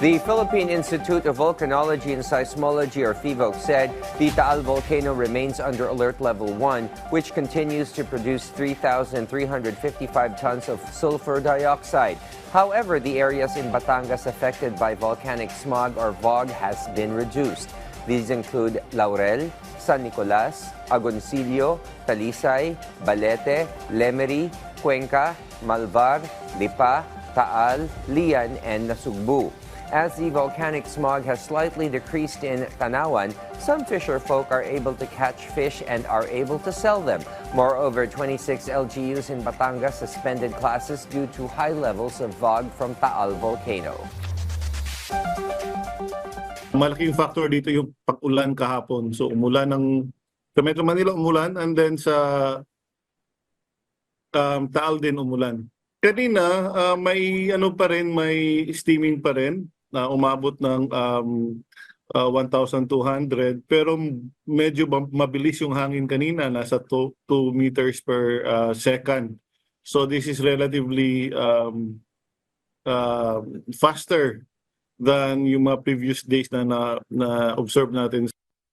The Philippine Institute of Volcanology and Seismology, or PHIVOC, said the Taal volcano remains under alert level 1, which continues to produce 3,355 tons of sulfur dioxide. However, the areas in Batangas affected by volcanic smog, or VOG, has been reduced. These include Laurel, San Nicolas, Agoncillo, Talisay, Balete, Lemery, Cuenca, Malvar, Lipa, Taal, Lian, and Nasugbu. As the volcanic smog has slightly decreased in Tanawan, some fisher folk are able to catch fish and are able to sell them. Moreover, 26 LGUs in Batangas suspended classes due to high levels of VOG from Taal volcano. Malaking factor dito yung pag-ulan kahapon. So umulan sa Metro Manila umulan, and then sa Taal din umulan. Kanina may may steaming pa rin na umabot ng 1,200, pero medyo mabilis yung hangin kanina, nasa 2 meters per second. So this is relatively faster than yung mga previous days na observe natin